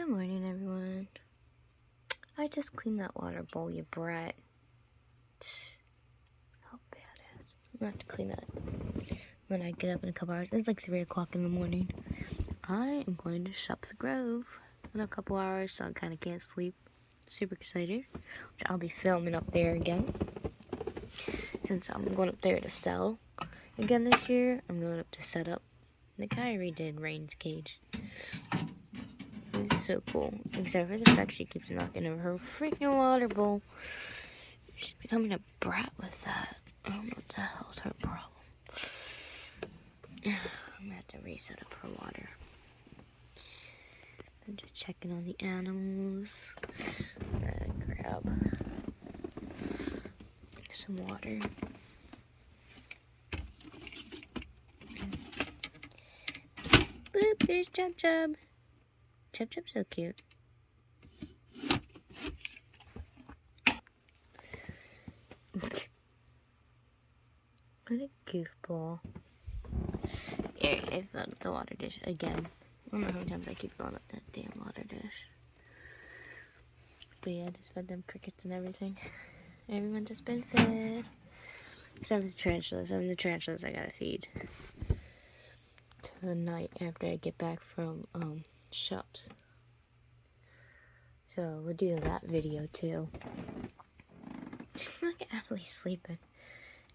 Good morning, everyone. I just cleaned that water bowl, you brat. How badass. I'm gonna have to clean that when I get up in a couple hours. It's like 3 o'clock in the morning. I am going to Shops Grove in a couple hours, so I kind of can't sleep. Super excited. Which I'll be filming up there again. Since I'm going up there to sell again this year, I'm going up to set up. The guy redid Rain's cage. It's so cool. Except for the fact she keeps knocking over her freaking water bowl. She's becoming a brat with that. I don't know what the hell's her problem. I'm gonna have to reset up her water. I'm just checking on the animals. I'm gonna grab some water. Boop, there's Chub Chub. Chub Chub's so cute. What a goofball. Here, I filled up the water dish again. I don't know how many times I keep filling up that damn water dish. But yeah, I just fed them crickets and everything. Everyone just been fed. Except for the tarantulas. I mean, the tarantulas I gotta feed tonight after I get back from shops. So we'll do that video too. Look at Emily sleeping.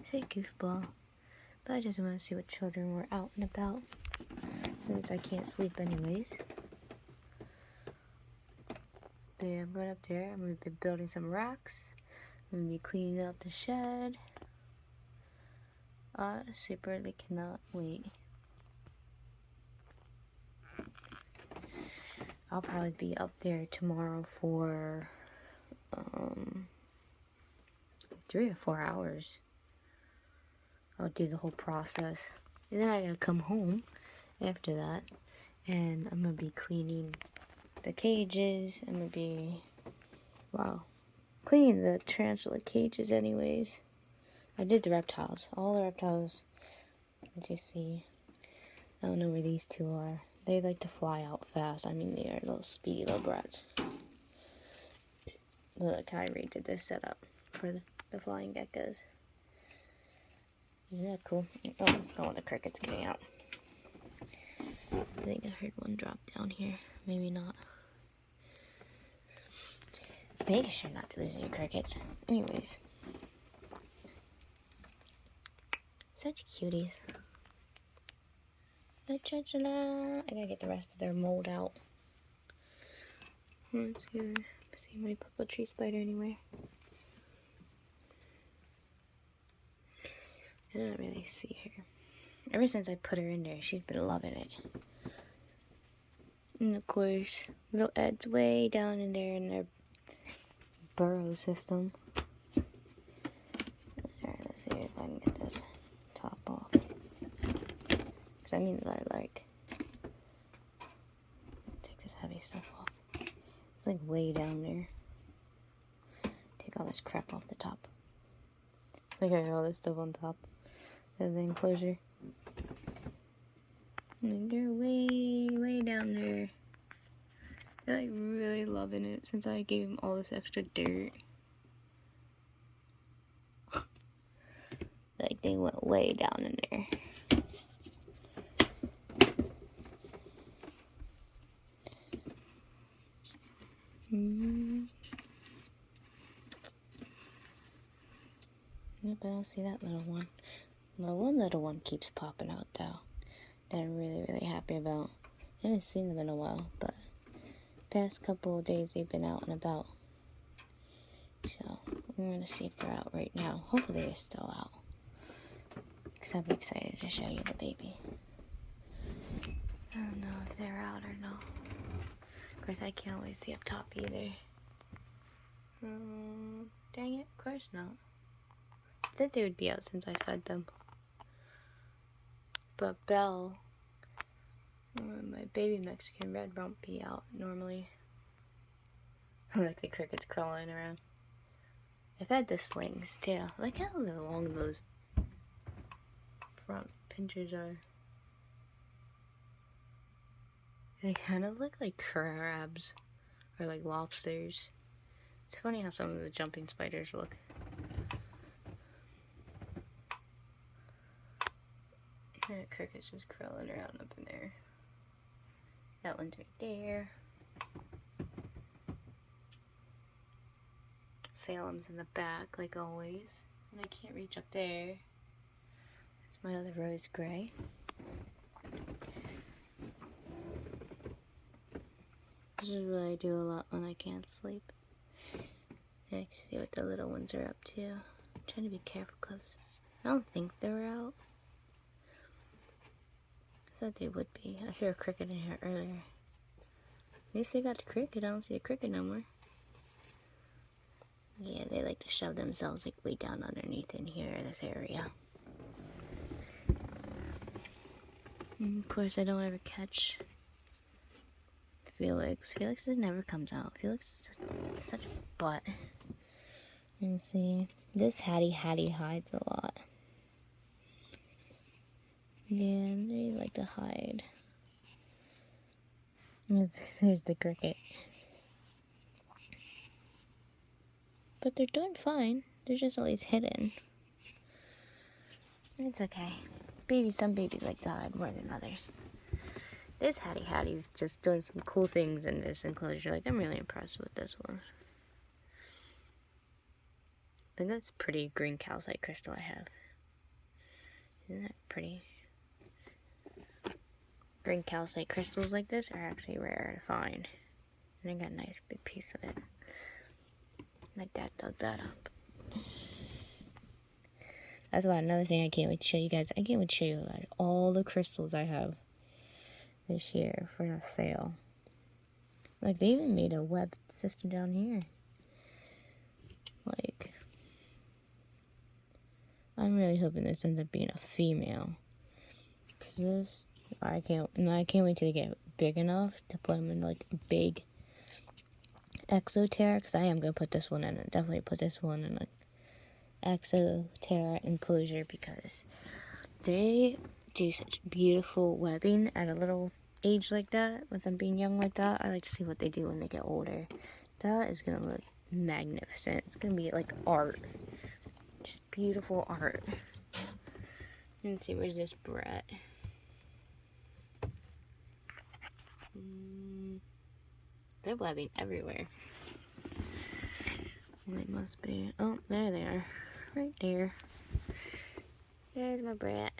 Hey goofball. But I just want to see what children were out and about, since I can't sleep anyways. But yeah, I'm going up there. I'm going to be building some racks. I'm going to be cleaning out the shed. I superly cannot wait. I'll probably be up there tomorrow for 3 or 4 hours. I'll do the whole process. And then I gotta come home after that. And I'm gonna be cleaning the cages. I'm gonna be, cleaning the tarantula cages anyways. I did the reptiles. All the reptiles, as you see. I don't know where these two are. They like to fly out fast. I mean, they are little speedy little brats. Look, I redid this setup for the flying geckos. Isn't that cool? Oh, the cricket's getting out. I think I heard one drop down here. Maybe not. Make sure not to lose any crickets. Anyways. Such cuties. I gotta get the rest of their mold out. Let's see my purple tree spider anywhere. I don't really see her. Ever since I put her in there, she's been loving it. And of course, little Ed's way down in there in their burrow system. Alright, let's see if I can get this top off. Because I mean, like, take this heavy stuff off. It's like way down there. Take all this crap off the top. Look at all this stuff on top of the enclosure. And they're way down there. They're like really loving it since I gave them all this extra dirt. Like they went way down in there. Yep, I don't see that little one. Well, one little one keeps popping out though. That I'm really happy about. I haven't seen them in a while, but past couple of days they've been out and about. So I'm gonna see if they're out right now. Hopefully they're still out. Because I'm excited to show you the baby. I don't know if they're out or not. Of course I can't always see up top either. Dang it, of course not. I thought they would be out since I fed them. But Belle, my baby Mexican red, won't be out normally. Like the crickets crawling around. I've had the slings too. Look how long those front pinchers are. They kind of look like crabs or like lobsters. It's funny how some of the jumping spiders look. That cricket's just crawling around up in there. That one's right there. Salem's in the back, like always. And I can't reach up there. That's my other rose gray. This is what I do a lot when I can't sleep. I see what the little ones are up to. I'm trying to be careful because I don't think they're out. I thought they would be. I threw a cricket in here earlier. At least they got the cricket. I don't see the cricket no more. Yeah, they like to shove themselves like way down underneath in here, this area. And of course, I don't ever catch Felix. Felix never comes out. Felix is such a butt. Let me see. This Hattie hides a lot. Yeah, they like to hide. Here's the cricket. But they're doing fine. They're just always hidden. It's okay. Some babies like to hide more than others. This Hattie's just doing some cool things in this enclosure. Like, I'm really impressed with this one. I think that's pretty green calcite crystal I have. Isn't that pretty? Green calcite crystals like this are actually rare to find. And I got a nice big piece of it. My dad dug that up. That's why another thing I can't wait to show you guys. I can't wait to show you guys all the crystals I have this year for the sale. Like, they even made a web system down here. Like, I'm really hoping this ends up being a female. Cause this, I can't wait till they get big enough to put them in like a big Exoterra. Cause I am gonna put this one in. Definitely put this one in like Exoterra enclosure because they do such beautiful webbing at a little age like that. With them being young like that, I like to see what they do when they get older. That is gonna look magnificent. It's gonna be like art. Just beautiful art. Let's see, where's this Brett? They're webbing everywhere. They must be. Oh, there they are. Right there. There's my Brett.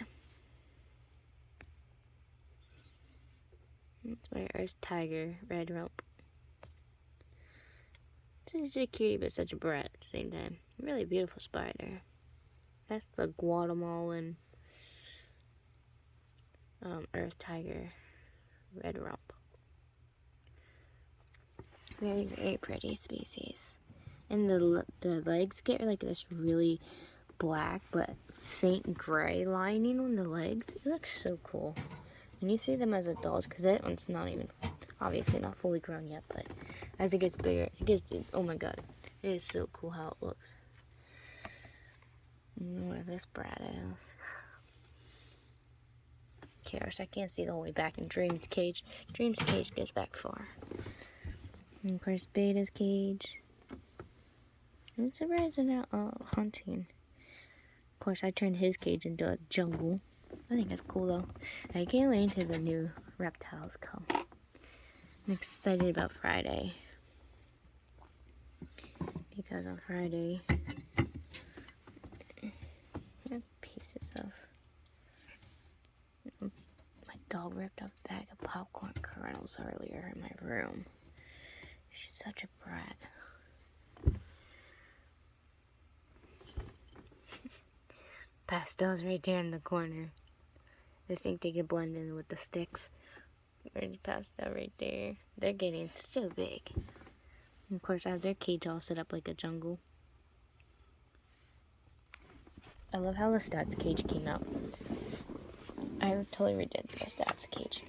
That's my Earth Tiger, Red Rump. Such a cutie, but such a brat at the same time. Really beautiful spider. That's the Guatemalan Earth Tiger, Red Rump. Very, very pretty species. And the legs get like this really black but faint gray lining on the legs. It looks so cool. And you see them as adults, because that one's not even, obviously not fully grown yet, but as it gets bigger, it gets, oh my god, it is so cool how it looks. Where this brat is. Cares, I can't see the whole way back in Dream's cage. Dream's cage goes back far. And of course, Beta's cage. I'm surprised they're not hunting. Of course, I turned his cage into a jungle. I think that's cool though. I can't wait until the new reptiles come. I'm excited about Friday. Because on Friday, I have pieces of... My dog ripped up a bag of popcorn kernels earlier in my room. She's such a brat. Pastel's right there in the corner. They think they can blend in with the sticks. There's Pastel right there. They're getting so big. And of course, I have their cage all set up like a jungle. I love how the Stats cage came out. I totally redid the Stats cage.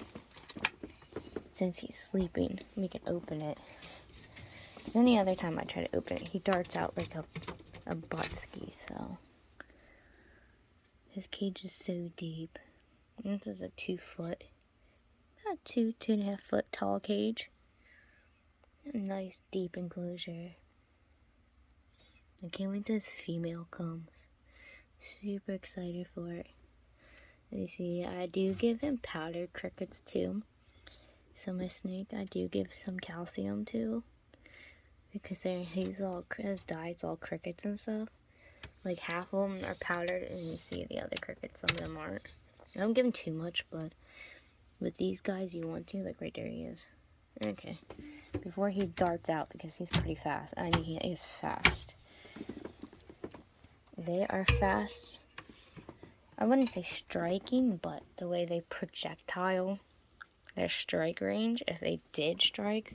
Since he's sleeping, we can open it. Because any other time I try to open it, he darts out like a butt-ski, so... His cage is so deep. This is a 2 foot. about 2.5 foot tall cage. A nice deep enclosure. I can't wait till this female comes. Super excited for it. You see, I do give him powdered crickets too. So my snake, I do give some calcium too, because his diet's all crickets and stuff. Like half of them are powdered, and you see the other crickets, some of them aren't. I don't give him too much, but with these guys you want to, like right there he is. Okay, before he darts out, because he's pretty fast. I mean, he is fast. They are fast. I wouldn't say striking, but the way they projectile their strike range, if they did strike,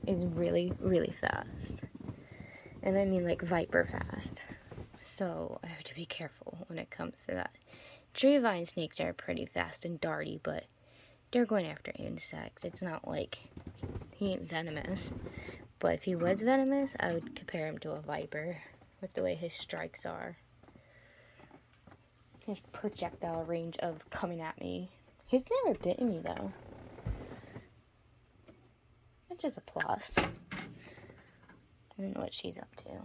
is really, really fast. And I mean like viper fast. So I have to be careful when it comes to that. Tree vine snakes are pretty fast and darty, but they're going after insects. It's not like he ain't venomous. But if he was venomous, I would compare him to a viper with the way his strikes are. His projectile range of coming at me. He's never bitten me though. Which is a plus. I don't know what she's up to.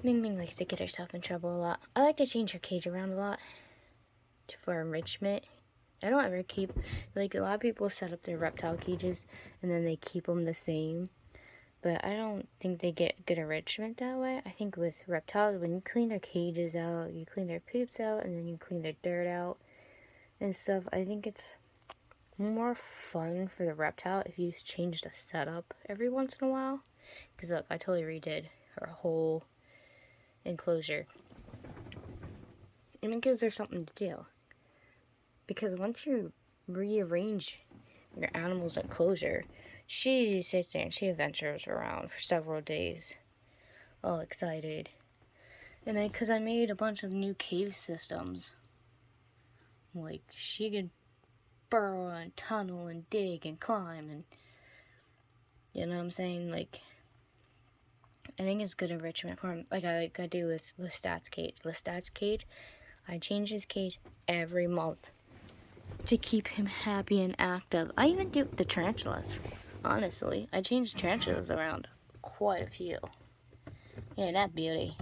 Ming Ming likes to get herself in trouble a lot. I like to change her cage around a lot for enrichment. I don't ever keep, like a lot of people set up their reptile cages and then they keep them the same. But I don't think they get good enrichment that way. I think with reptiles, when you clean their cages out, you clean their poops out, and then you clean their dirt out and stuff, I think it's more fun for the reptile if you change the setup every once in a while. Because look, I totally redid her whole enclosure. And it gives her something to do. Because once you rearrange your animal's enclosure, she sits there and she adventures around for several days. All excited. And because I made a bunch of new cave systems. Like, she could burrow and tunnel and dig and climb and, you know what I'm saying? Like, I think it's good enrichment for him. Like I do with Lestat's cage. Lestat's cage, I change his cage every month to keep him happy and active. I even do the tarantulas. Honestly, I change tarantulas around quite a few. Yeah, that beauty.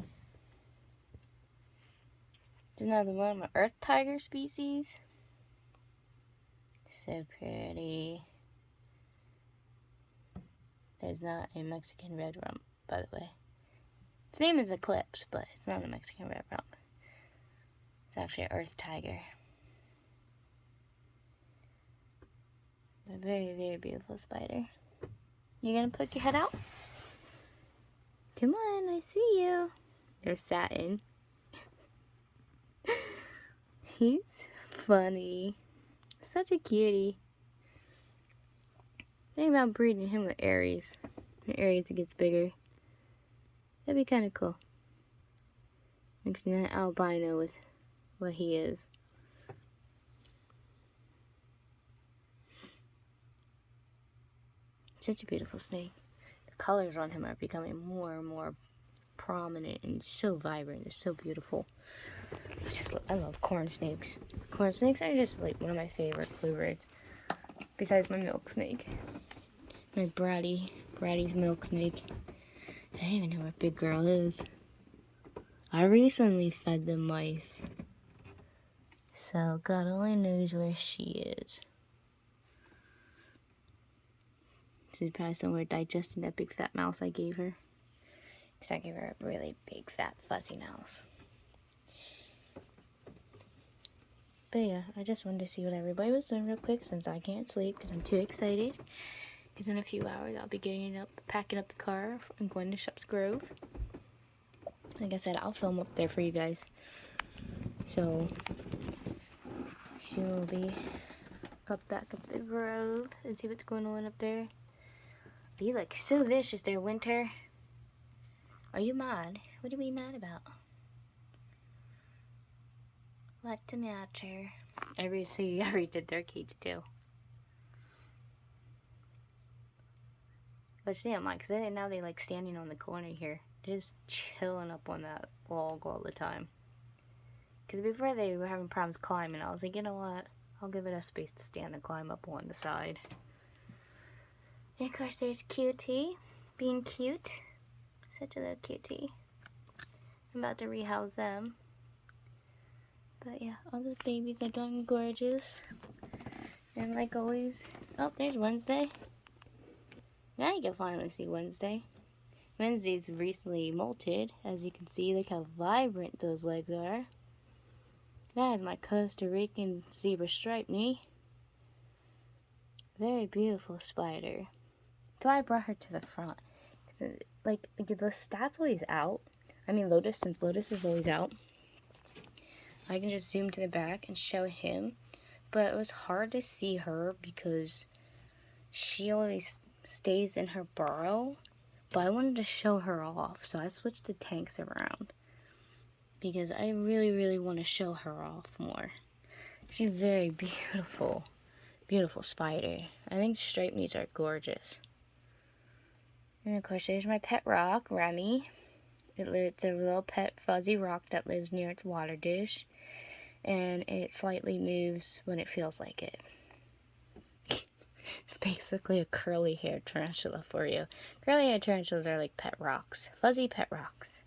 It's another one of my earth tiger species. So pretty. There's not a Mexican red rump, by the way. Its name is Eclipse, but it's not a Mexican red rump. It's actually an earth tiger. A very, very beautiful spider. You gonna poke your head out? Come on, I see you. There's Satin. He's funny. Such a cutie. Think about breeding him with Aries. When Aries gets bigger. That'd be kind of cool. Mixing an albino with what he is. Such a beautiful snake. The colors on him are becoming more and more prominent and so vibrant. They're so beautiful. I love corn snakes. Corn snakes are just like one of my favorite bluebirds. Besides my milk snake. My Bratty's milk snake. I don't even know where Big Girl is. I recently fed them mice. So God only knows where she is. She's probably somewhere digesting that big fat mouse I gave her. Because I gave her a really big fat fuzzy mouse. But yeah, I just wanted to see what everybody was doing real quick since I can't sleep because I'm too excited. Because in a few hours I'll be getting up, packing up the car and going to Shepherd's Grove. Like I said, I'll film up there for you guys. So she will be back up the grove and see what's going on up there. Be like so vicious there, Winter. Are you mad? What are we mad about? What's the matter? I redid their cage too. But she don't mind, because now they like standing on the corner here. They're just chilling up on that log all the time. Because before they were having problems climbing, I was like, you know what? I'll give it a space to stand and climb up on the side. And of course there's Cutie, being cute. Such a little cutie. I'm about to rehouse them. But yeah, all the babies are doing gorgeous. And like always, oh, there's Wednesday. Now you can finally see Wednesday. Wednesday's recently molted. As you can see, look how vibrant those legs are. That is my Costa Rican zebra stripe knee. Very beautiful spider. So I brought her to the front. Like the stat's always out. I mean Lotus, since Lotus is always out, I can just zoom to the back and show him. But it was hard to see her because she always stays in her burrow. But I wanted to show her off, so I switched the tanks around. Because I really want to show her off more. She's very beautiful. Beautiful spider. I think striped knees are gorgeous. And of course there's my pet rock, Remy. It's a little pet fuzzy rock that lives near its water dish. And it slightly moves when it feels like it. It's basically a curly haired tarantula for you. Curly haired tarantulas are like pet rocks. Fuzzy pet rocks.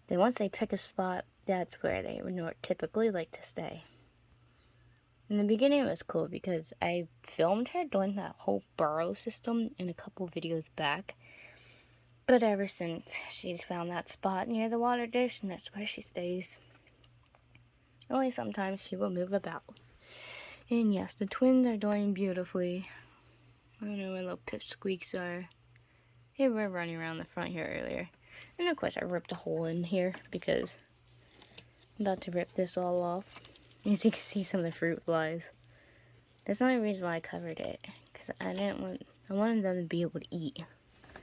Then once they pick a spot, that's where they would typically like to stay. In the beginning it was cool because I filmed her doing that whole burrow system in a couple videos back. But ever since she's found that spot near the water dish, and that's where she stays. Only sometimes she will move about. And yes, the twins are doing beautifully. I don't know where little pipsqueaks are. They were running around the front here earlier. And of course I ripped a hole in here because I'm about to rip this all off. As you can see, some of the fruit flies. That's the only reason why I covered it. Because I wanted them to be able to eat.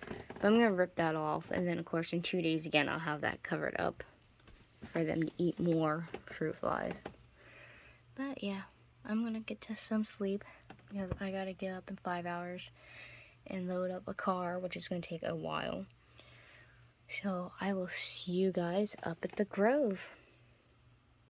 But I'm going to rip that off. And then of course in 2 days again I'll have that covered up for them to eat more fruit flies. But yeah, I'm going to get to some sleep. Because I got to get up in 5 hours and load up a car, which is going to take a while. So I will see you guys up at the Grove.